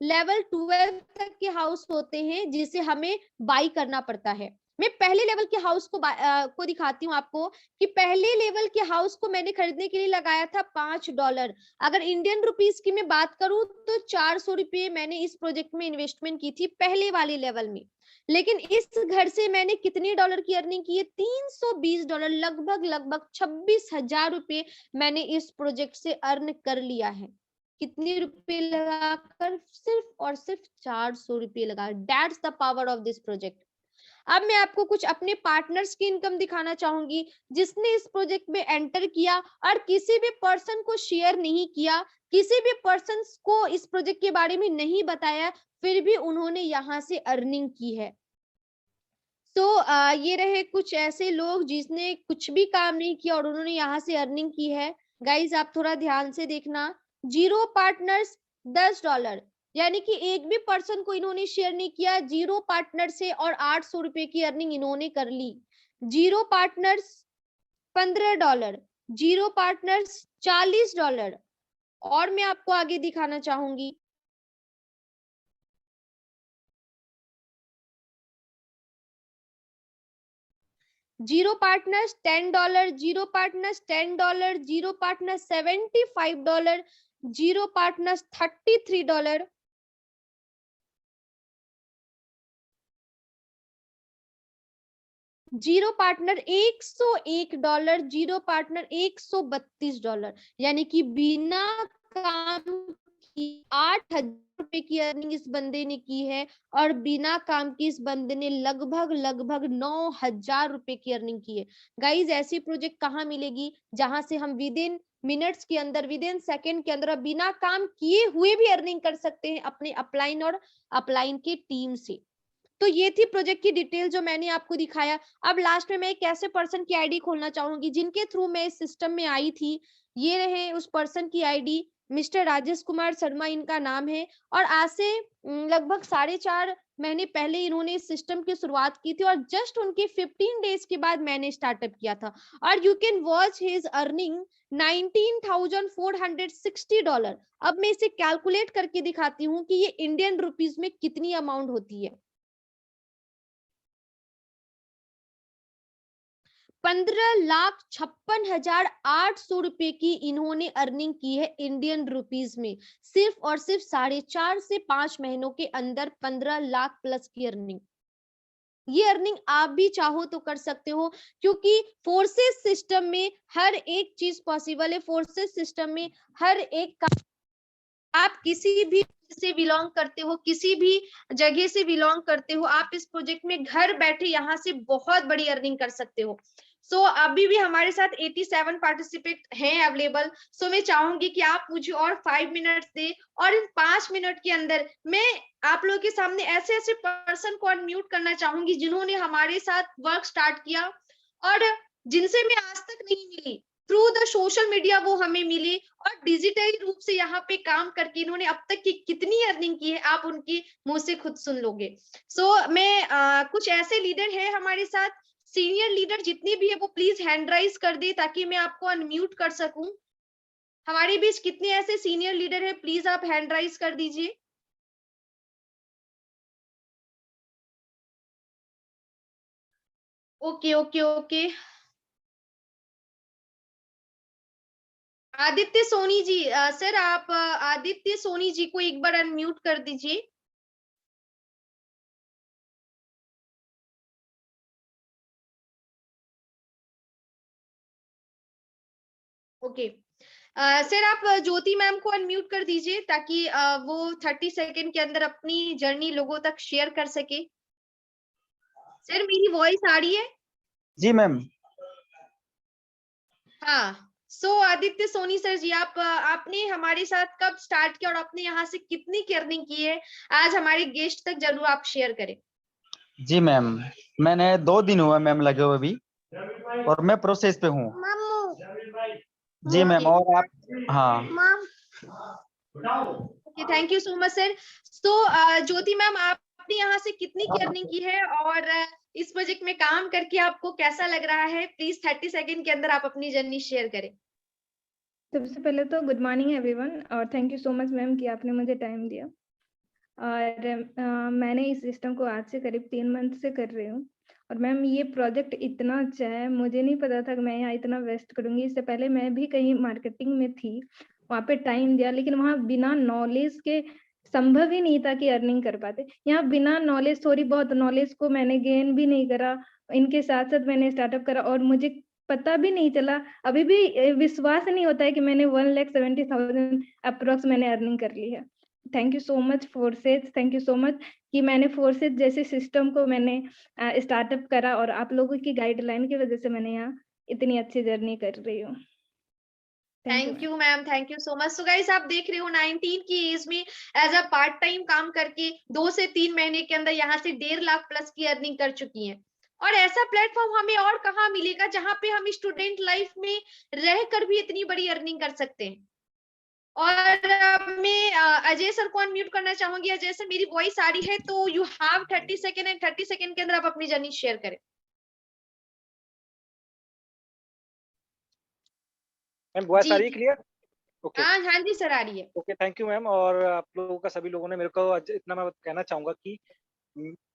लेवल 12 तक के हाउस होते हैं जिसे हमें बाई करना पड़ता है। मैं पहले लेवल के हाउस को दिखाती हूँ आपको कि पहले लेवल के हाउस को मैंने खरीदने के लिए लगाया था $5। अगर इंडियन रुपीस की मैं बात करूं तो 400 रुपये मैंने इस प्रोजेक्ट में इन्वेस्टमेंट की थी पहले वाले लेवल में। लेकिन इस घर से मैंने कितने डॉलर की अर्निंग की है? $320, लगभग लगभग 26,000 रुपये मैंने इस प्रोजेक्ट से अर्न कर लिया है। कितने रुपए लगाकर? सिर्फ और सिर्फ 400 रुपये लगा। That's the power of this project. अब मैं आपको कुछ अपने पार्टनर्स की इनकम दिखाना चाहूंगी जिसने इस प्रोजेक्ट में एंटर किया और किसी भी पर्सन को शेयर नहीं किया, किसी भी पर्सन को इस प्रोजेक्ट के बारे में नहीं बताया, फिर भी उन्होंने यहाँ से अर्निंग की है। तो ये रहे कुछ ऐसे लोग जिसने कुछ भी काम नहीं किया और उन्होंने यहाँ से अर्निंग की है। गाइज आप थोड़ा ध्यान से देखना। 0 पार्टनर्स $10, यानी कि एक भी पर्सन को इन्होंने शेयर नहीं किया। 0 पार्टनर से और 800 रुपए की अर्निंग इन्होंने कर ली। 0 पार्टनर्स $15, 0 पार्टनर्स $40। और मैं आपको आगे दिखाना चाहूंगी। Zero partners $10, 0 partners $10, 0 partners $75, 0 partners $33, 0 partner $101, 0 partner $132, यानी कि बिना काम की 8,000 रुपए की अर्निंग इस बंदे ने की है, और बिना काम की इस बंदे ने लगभग लगभग 9,000 रुपए की अर्निंग की है। गाइज ऐसी प्रोजेक्ट कहाँ मिलेगी जहां से हम विद इन मिनट्स के अंदर, विद इन सेकेंड के अंदर बिना काम किए हुए भी अर्निंग कर सकते हैं अपने अपलाइन और अपलाइन की टीम से। तो ये थी प्रोजेक्ट की डिटेल जो मैंने आपको दिखाया। अब लास्ट में मैं एक ऐसे पर्सन की आईडी खोलना चाहूंगी जिनके थ्रू मैं इस सिस्टम में आई थी। ये रहे उस पर्सन की आईडी, मिस्टर राजेश कुमार शर्मा इनका नाम है, और आज से लगभग 4.5 मैंने पहले इन्होंने इस सिस्टम की शुरुआत की थी और जस्ट उनके 15 डेज के बाद मैंने स्टार्टअप किया था और you can watch his earning $19,460। अब मैं इसे कैलकुलेट करके दिखाती हूँ कि ये इंडियन रुपीज में कितनी अमाउंट होती है। 15,56,800 रुपए की इन्होंने अर्निंग की है इंडियन रुपीज में, सिर्फ और सिर्फ 4.5 से 5 महीनों के अंदर 15 लाख प्लस की अर्निंग। ये अर्निंग आप भी चाहो तो कर सकते हो, क्योंकि फोर्सेस सिस्टम में हर एक चीज पॉसिबल है। फोर्सेस सिस्टम में हर एक, आप किसी भी से बिलोंग करते हो, किसी भी जगह से बिलोंग करते हो, आप इस प्रोजेक्ट में घर बैठे यहाँ से बहुत बड़ी अर्निंग कर सकते हो। सो अभी भी हमारे साथ 87 पार्टिसिपेट हैं अवेलेबल। सो मैं चाहूंगी कि आप मुझे और 5 मिनट्स दे और इन 5 मिनट के अंदर मैं आप लोगों के सामने ऐसे ऐसे पर्सन को अनम्यूट करना चाहूंगी जिन्होंने हमारे साथ वर्क स्टार्ट किया और जिनसे मैं आज तक नहीं मिली। थ्रू द सोशल मीडिया वो हमें मिली और डिजिटल रूप से यहाँ पे काम करके इन्होंने अब तक की कितनी अर्निंग की है आप उनकी मुंह से खुद सुन लोगे। मैं कुछ ऐसे लीडर है हमारे साथ, सीनियर लीडर जितनी भी है वो प्लीज हैंड राइज कर दे ताकि मैं आपको अनम्यूट कर सकूं। हमारे बीच कितने ऐसे सीनियर लीडर है, प्लीज आप हैंड राइज कर दीजिए। Okay okay okay. Aditya Soni ji, sir आप आदित्य सोनी जी को एक बार अनम्यूट कर दीजिए। ओके। सर आप ज्योति मैम को अनम्यूट कर दीजिए ताकि वो 30 सेकेंड के अंदर अपनी जर्नी लोगों तक शेयर कर सके। सर मेरी वॉइस आ रही है? जी मैम। हाँ। आदित्य सोनी सर जी, आपने हमारे साथ कब स्टार्ट किया और आपने यहाँ से कितनी की अर्निंग की है, आज हमारे गेस्ट तक जरूर आप शेयर करें। जी मैम, मैंने 2 दिन हुआ मैम लगे हुए अभी और मैं प्रोसेस पे हूँ। जी मैम। और आप? हाँ। Okay, thank you so much sir. Jyoti ma'am, आपने यहाँ से कितनी की अर्निंग की है और इस प्रोजेक्ट में काम करके आपको कैसा लग रहा है? प्लीज 30 सेकेंड के अंदर आप अपनी जर्नी शेयर करें। सबसे पहले तो गुड मॉर्निंग एवरीवन और thank you so much ma'am कि आपने मुझे टाइम दिया। और मैंने इस सिस्टम को आज से करीब 3 मंथ से कर रही हूँ और मैम ये प्रोजेक्ट इतना अच्छा है, मुझे नहीं पता था कि मैं यहाँ इतना वेस्ट करूँगी। इससे पहले मैं भी कहीं मार्केटिंग में थी, वहाँ पे टाइम दिया, लेकिन वहाँ बिना नॉलेज के संभव ही नहीं था कि अर्निंग कर पाते। यहाँ बिना नॉलेज, थोड़ी बहुत नॉलेज को मैंने गेन भी नहीं करा, इनके साथ साथ मैंने स्टार्टअप करा और मुझे पता भी नहीं चला, अभी भी विश्वास नहीं होता है कि मैंने 1,70,000 अप्रोक्स मैंने अर्निंग कर ली है। Thank you so much forces, thank you so much कि मैंने फोर्सेज जैसे सिस्टम को मैंने स्टार्टअप करा और आप लोगों की गाइडलाइन की वजह से मैंने यहाँ इतनी अच्छी जर्नी कर रही हूँ। Thank you ma'am, thank you so much. So guys, आप देख रहे हो 19 की एज में एज अ पार्ट टाइम काम करके 2 से 3 महीने के अंदर यहाँ से 1.5 लाख प्लस की अर्निंग कर चुकी हैं। और ऐसा प्लेटफॉर्म हमें और कहाँ मिलेगा जहां पे हम स्टूडेंट लाइफ में रहकर भी इतनी बड़ी अर्निंग कर सकते हैं। और मैं अजय सर को अनम्यूट करना चाहूंगी। अजय सर, मेरी वॉइस आ रही है तो you have 30 second and 30 second के अंदर आप अपनी जर्नी शेयर करें। मैम वॉइस आ जी रही है क्लियर? ओके हाँ हाँ जी सर, आ रही है। Okay, thank you ma'am. और आप लोगों का, सभी लोगों ने मेरे को इतना मैं कहना चाहूंगा कि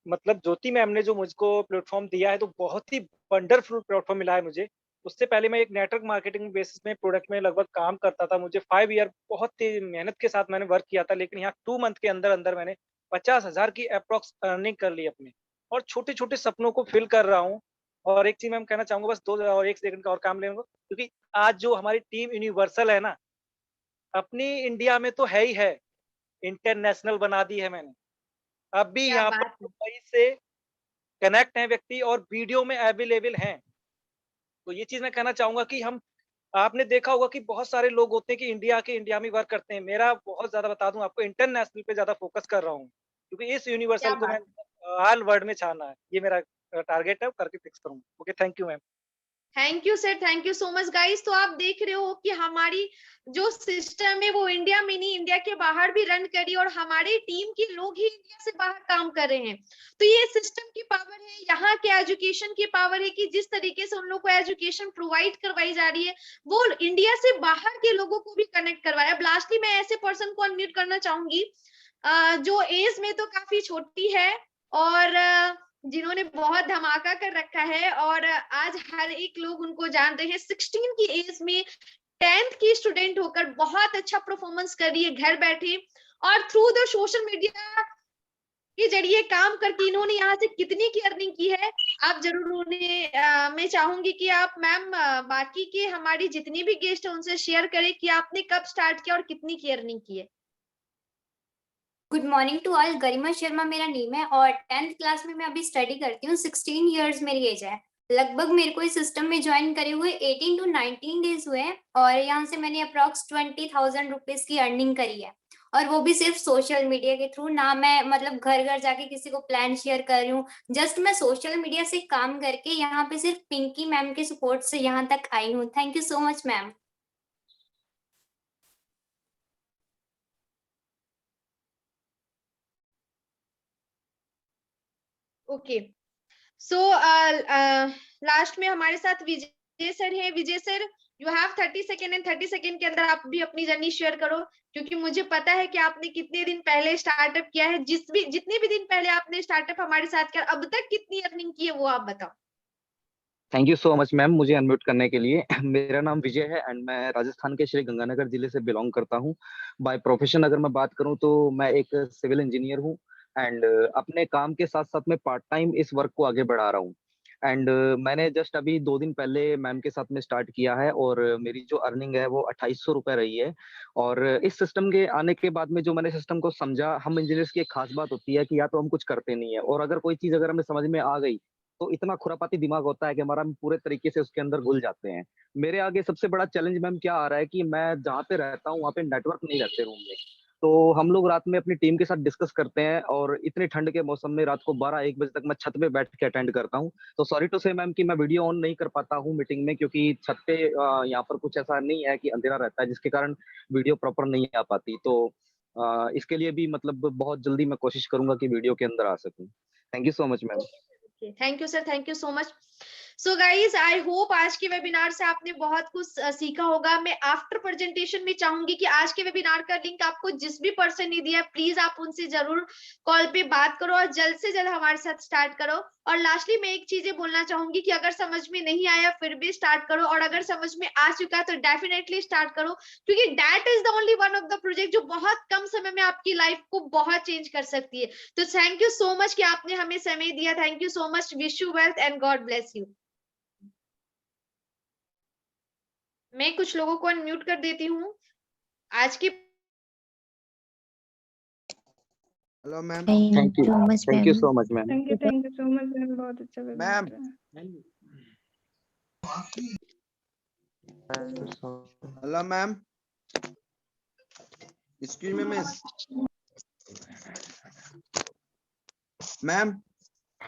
मतलब ज्योति मैम ने जो मुझको प्लेटफॉर्म दिया है तो बहुत ही वंडरफुल प्लेटफॉर्म मिला है मुझे। उससे पहले मैं एक नेटवर्क मार्केटिंग बेसिस में प्रोडक्ट में लगभग काम करता था। मुझे 5 ईयर बहुत ही मेहनत के साथ मैंने वर्क किया था, लेकिन यहाँ 2 मंथ के अंदर अंदर मैंने 50,000 की अप्रोक्स अर्निंग कर ली अपनी, और छोटे छोटे सपनों को फिल कर रहा हूँ। और एक चीज मैम कहना चाहूंगा, बस 2 और 1 सेकंड का और काम लेंगे, क्योंकि आज जो हमारी टीम यूनिवर्सल है ना, अपनी इंडिया में तो है ही है, इंटरनेशनल बना दी है मैंने। अब भी क्या यहाँ पर बात है। दुबई से कनेक्ट हैं व्यक्ति और वीडियो में अवेलेबल हैं। तो ये चीज मैं कहना चाहूंगा कि हम, आपने देखा होगा कि बहुत सारे लोग होते हैं कि इंडिया में वर्क करते हैं। मेरा बहुत ज्यादा, बता दूं आपको, इंटरनेशनल पे ज्यादा फोकस कर रहा हूँ, क्योंकि इस क्या यूनिवर्सल को मैं बात है। ऑल वर्ल्ड में छाना है। ये मेरा टारगेट है, करके फिक्स करूंगा। Okay, thank you ma'am. Thank you sir, thank you so much guys. तो आप देख रहे हो कि हमारी जो सिस्टम है वो इंडिया में नहीं, इंडिया के बाहर भी रन करी और हमारे टीम के लोग ही इंडिया से बाहर काम कर रहे हैं। तो ये सिस्टम की पावर है, यहाँ के एजुकेशन की पावर है कि जिस तरीके से उन लोग को एजुकेशन प्रोवाइड करवाई जा रही है वो इंडिया से बाहर के लोगों को भी कनेक्ट करवाया। अब लास्टली मैं ऐसे पर्सन को अनम्यूट करना चाहूंगी जो एज में तो काफी छोटी है और जिन्होंने बहुत धमाका कर रखा है और आज हर एक लोग उनको जान रहे हैं। 16 की एज में 10th की स्टूडेंट होकर बहुत अच्छा परफॉर्मेंस कर रही है घर बैठे, और थ्रू द सोशल मीडिया के जरिए काम करके इन्होंने यहाँ से कितनी की अर्निंग की है आप जरूर उन्हें मैं चाहूंगी कि आप मैम बाकी के हमारी जितनी भी गेस्ट है उनसे शेयर करें कि आपने कब स्टार्ट किया और कितनी की अर्निंग की है। Good morning to all. Garima Sharma मेरा नेम है और 10th क्लास में मैं अभी स्टडी करती हूँ। 16 इयर्स मेरी एज है। लगभग मेरे को इस सिस्टम में ज्वाइन करे हुए 18 to 19 डेज हुए हैं और यहाँ से मैंने अप्रॉक्स 20,000 रुपीज की अर्निंग करी है, और वो भी सिर्फ सोशल मीडिया के थ्रू। ना मैं मतलब घर घर जाके किसी को प्लान शेयर कर रही हूँ, जस्ट मैं सोशल मीडिया से काम करके यहाँ पे सिर्फ पिंकी मैम के सपोर्ट से यहाँ तक आई हूँ। Thank you so much ma'am. Okay, so last में हमारे साथ विजय सर है। Vijay sir, you have 30 second and 30 second के अंदर आप भी अपनी जर्नी शेयर करो, क्योंकि मुझे पता है कि आपने कितने दिन पहले स्टार्टअप किया है। जितने भी दिन पहले आपने स्टार्टअप हमारे साथ किया, अब तक कितनी अर्निंग की है वो आप बताओ। Thank you so much ma'am मुझे अनम्यूट करने के लिए। मेरा नाम विजय है एंड मैं राजस्थान के श्री गंगानगर जिले से बिलोंग करता हूँ। बाय प्रोफेशन अगर मैं बात करूँ तो मैं एक सिविल इंजीनियर हूँ एंड अपने काम के साथ साथ मैं पार्ट टाइम इस वर्क को आगे बढ़ा रहा हूँ। एंड मैंने जस्ट अभी 2 दिन पहले मैम के साथ में स्टार्ट किया है और मेरी जो अर्निंग है वो 2800 रुपए रही है। और इस सिस्टम के आने के बाद में जो मैंने सिस्टम को समझा, हम इंजीनियर्स की एक खास बात होती है कि या तो हम कुछ करते नहीं है, और अगर कोई चीज अगर हमें समझ में आ गई तो इतना खुरापाती दिमाग होता है कि हमारा हम पूरे तरीके से उसके अंदर घुल जाते हैं। मेरे आगे सबसे बड़ा चैलेंज मैम क्या आ रहा है कि मैं जहाँ पे रहता हूँ वहाँ पे नेटवर्क नहीं रहते रूम में। तो हम लोग रात में अपनी टीम के साथ डिस्कस करते हैं और इतनी ठंड के मौसम में रात को 12-1 बजे तक मैं छत पे बैठ के अटेंड करता हूँ। तो सॉरी टू से मैम कि मैं वीडियो ऑन नहीं कर पाता हूँ मीटिंग में, क्योंकि छत पे यहाँ पर कुछ ऐसा नहीं है कि अंधेरा रहता है जिसके कारण वीडियो प्रॉपर नहीं आ पाती। तो इसके लिए भी मतलब बहुत जल्दी मैं कोशिश करूंगा कि वीडियो के अंदर आ सकूं। Thank you so much ma'am. Thank you sir, thank you so much. So guys, I hope आज के वेबिनार से आपने बहुत कुछ सीखा होगा। मैं आफ्टर प्रेजेंटेशन में चाहूंगी कि आज के वेबिनार का लिंक आपको जिस भी पर्सन ने दिया प्लीज आप उनसे जरूर कॉल पे बात करो और जल्द से जल्द हमारे साथ स्टार्ट करो। और लास्टली मैं एक चीज बोलना चाहूंगी कि अगर समझ में नहीं आया फिर भी स्टार्ट करो, और अगर समझ में आ चुका है तो डेफिनेटली स्टार्ट करो, क्योंकि that is the only one of the project जो बहुत कम समय में आपकी लाइफ को बहुत चेंज कर सकती है। तो थैंक यू सो मच कि आपने हमें समय दिया। Thank you so much. Wish you wealth and God bless you. मैं कुछ लोगों को अनम्यूट कर देती हूँ आज की। Hello ma'am. Thank you so much ma'am. Thank you so much ma'am, बहुत अच्छा ma'am. Webinar. Hello ma'am. Excuse me miss. Ma'am